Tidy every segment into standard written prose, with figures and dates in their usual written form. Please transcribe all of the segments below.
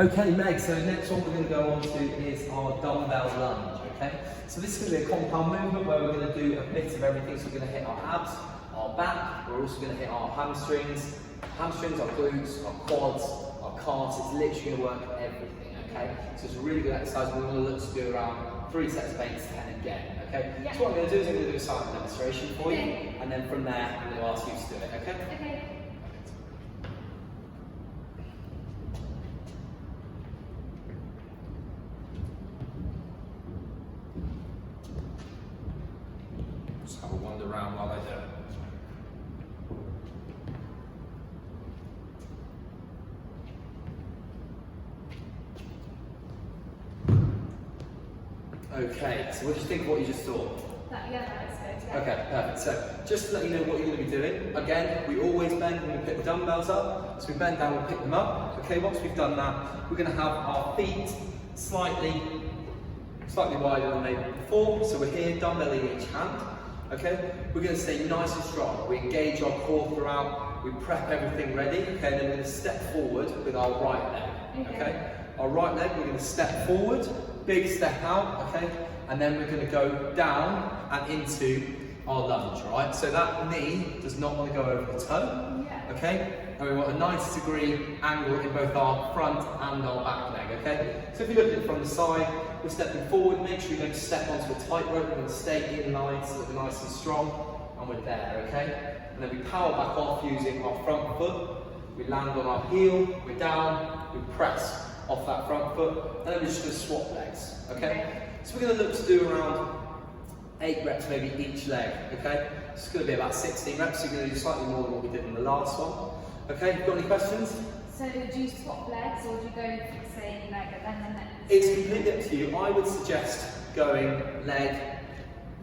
Okay, Meg, so next one we're going to go on to is our dumbbell lunge, okay? So this is going to be a compound movement where we're going to do a bit of everything. So we're going to hit our abs, our back, we're also going to hit our hamstrings, our glutes, our quads, our calves. It's literally going to work everything, okay? So it's a really good exercise. We're going to look to do around 3 sets of 8 to 10 again, okay? Yeah. So what I'm going to do is I'm going to do a silent demonstration for you, and then from there I'm going to ask you to do it, okay? Okay. Just have a wander around while I do it. Okay, so what do you think of what you just saw? Yeah, that's good. Yeah. Okay, perfect. So just to let you know what you're going to be doing, again, we always bend when we pick the dumbbells up. So we bend down, we pick them up. Okay, once we've done that, we're going to have our feet slightly wider than they were before. So we're here, dumbbell in each hand. Okay, we're going to stay nice and strong. We engage our core throughout. We prep everything ready. Okay, and then we're going to step forward with our right leg. Okay, our right leg, we're going to step forward. Big step out, okay, and then we're going to go down and into our lunge, right? So that knee does not want to go over the toe, okay? And we want a 90 degree angle in both our front and our back leg, okay? So if you look at it from the side, we're stepping forward, make sure you don't step onto a tightrope, we're going to stay in line so that we're nice and strong, and we're there, okay? And then we power back off using our front foot, we land on our heel, we're down, we press off that front foot, and then we're just going to swap legs, okay? So we're going to look to do around 8 reps maybe each leg, okay? It's going to be about 16 reps, so you're going to do slightly more than what we did in the last one. Okay, got any questions? So do you swap legs or do you go for the same leg and then the next? It's completely up to you. I would suggest going leg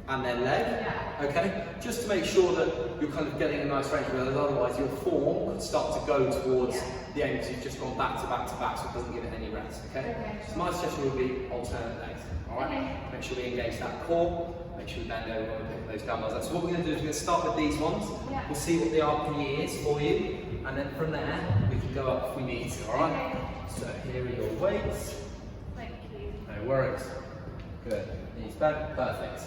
and then leg, okay? Just to make sure that you're kind of getting a nice range, because otherwise your form could start to go towards the end because you've just gone back to back to back, so it doesn't give it any rest, okay? So my suggestion would be alternate legs, all right? Make sure we engage that core, make sure we bend over when we pick those dumbbells up. So what we're going to do is we're going to start with these ones. We'll see what the RPE is for you, and then from there we can go up if we need to, all right? So here are your weights. Thank you. No worries. Good. Knees bent. Perfect.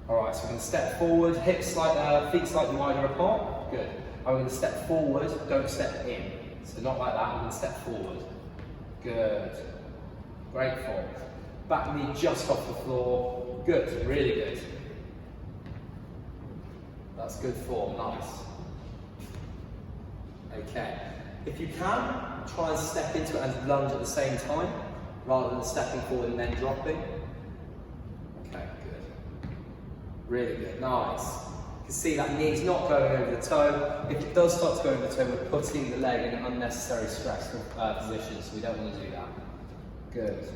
Alright, so we're going to step forward, hips feet slightly wider apart. Good. And we're going to step forward, don't step in. So not like that, we're going to step forward. Good. Great form. Back knee just off the floor. Good, really good. That's good form, nice. Okay. If you can, try and step into it and lunge at the same time, rather than stepping forward and then dropping. Okay, good. Really good, nice. You can see that knee's not going over the toe. If it does start to go over the toe, we're putting the leg in an unnecessary stressful position, so we don't want to do that. Good.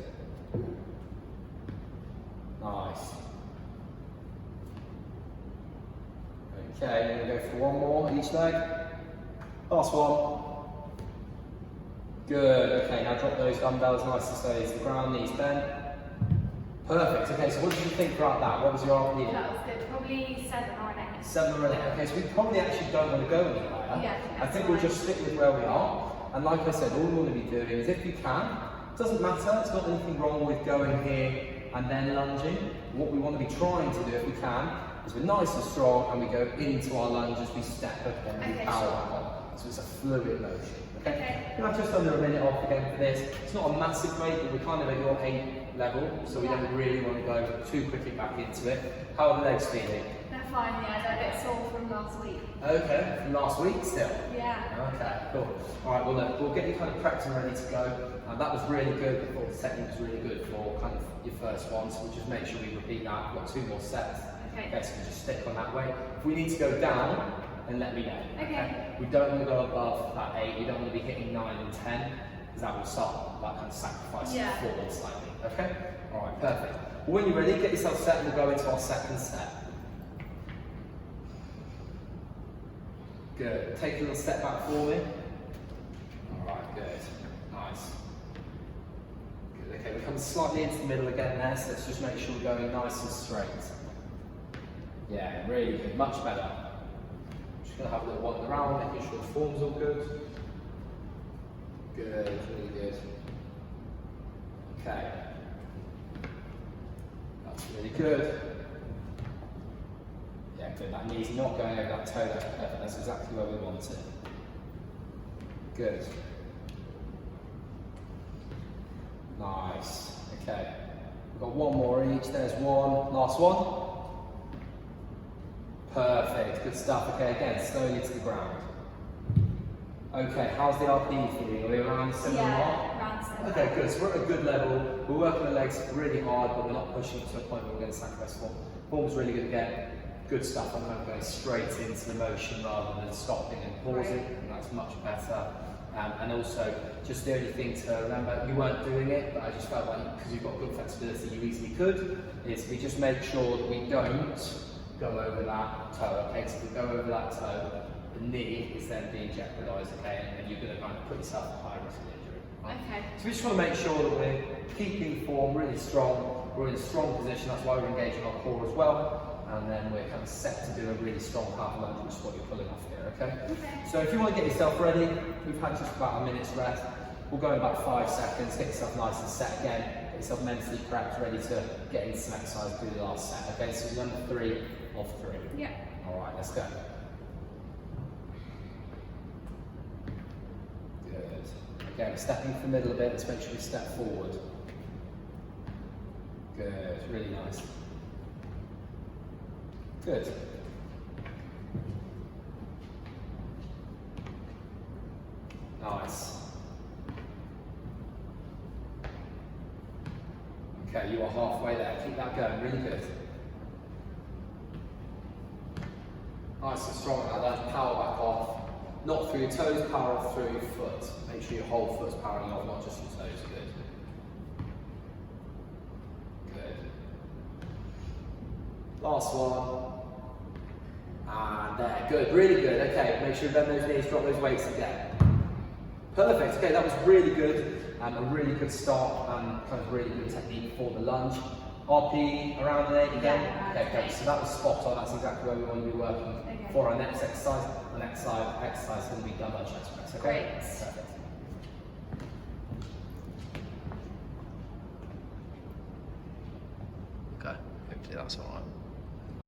Nice. Okay, we're going to go for one more each leg. Last one. Good, okay, now drop those dumbbells nice and steady to the ground, knees bent. Perfect, okay, so what did you think throughout that? What was your RPE? That was good, probably 7 or 8. 7 or 8, okay, so we probably actually don't want to go any higher. I think we'll just stick with where we are. And like I said, all we want to be doing is if you can, it doesn't matter, it's not anything wrong with going here and then lunging. What we want to be trying to do if we can, is we're nice and strong and we go into our lunge as we step up and we power back on. So it's a fluid motion. Okay. We'll have just under a minute off again for this. It's not a massive weight, but we're kind of at your 8 level, so we don't really want to go too quickly back into it. How are the legs feeling? They're fine, yeah, they're a bit sore from last week. Okay, from last week still? Yeah. Okay, cool. Alright, well look, we'll get you kind of prepped and ready to go. That was really good. I thought the technique was really good for kind of your first one, so we'll just make sure we repeat that. We've got 2 more sets. Okay, so we'll just stick on that weight. If we need to go down, then let me know. Okay. We don't want to go above that 8, we don't want to be hitting 9 and 10, because that will start like kind of sacrificing forward slightly. Okay? Alright, perfect. Well, when you're ready, get yourself set and we'll go into our second set. Good. Take a little step back for me. Alright, good. Nice. Good. Okay, we come slightly into the middle again there, so let's just make sure we're going nice and straight. Yeah, really good. Much better. Just going to have a little wander around, making sure the form's all good. Good, really good. Okay. That's really good. Yeah, good. That knee's not going over that toe, that's perfect. That's exactly where we want it. Good. Nice. Okay. We've got one more each. There's one. Last one. Perfect. Good stuff. Okay, again, slowly to the ground. Okay, how's the RP feeling? Are we around the 7 mark? Yeah, around 7. Okay, good. So we're at a good level. We're working the legs really hard, but we're not pushing to a point where we're going to sacrifice form. Form's really good again. Good stuff. I'm going straight into the motion rather than stopping and pausing, and that's much better. And also, just the only thing to remember, you weren't doing it, but I just felt like because you've got good flexibility, you easily could, is we just make sure that we don't go over that toe. Okay, so if we go over that toe, the knee is then being jeopardised, okay, and you're going to kind of put yourself at high risk of injury. Right? Okay. So we just want to make sure that we're keeping form really strong, we're in a strong position, that's why we're engaging our core as well, and then we're kind of set to do a really strong half lunge, which is what you're pulling off here, okay? Okay. So if you want to get yourself ready, we've had just about a minute's rest, we'll go in about 5 seconds, get yourself nice and set again, get yourself mentally prepped, ready to get into some exercise, do the last set, okay? So we've done 3 of 3. Yeah. Alright, let's go. Good. Again, stepping from the middle a bit, let's make sure we step forward. Good, really nice. Good. Nice. Okay, you are halfway there. Keep that going, really good. Nice and strong at that. Power back off. Not through your toes, power off through your foot. Make sure your whole foot's powering off, not just your toes. Good. Good. Last one. And there. Good. Really good. Okay. Make sure you bend those knees, drop those weights again. Perfect. Okay, that was really good. A really good start and kind of really good technique for the lunge. RP around an 8 again? Yeah, okay, great. So that was spot on. That's exactly where we want to be working for our next exercise. The next exercise is going to be dumbbell chest press. Okay? Great. Perfect. Okay, hopefully that's alright.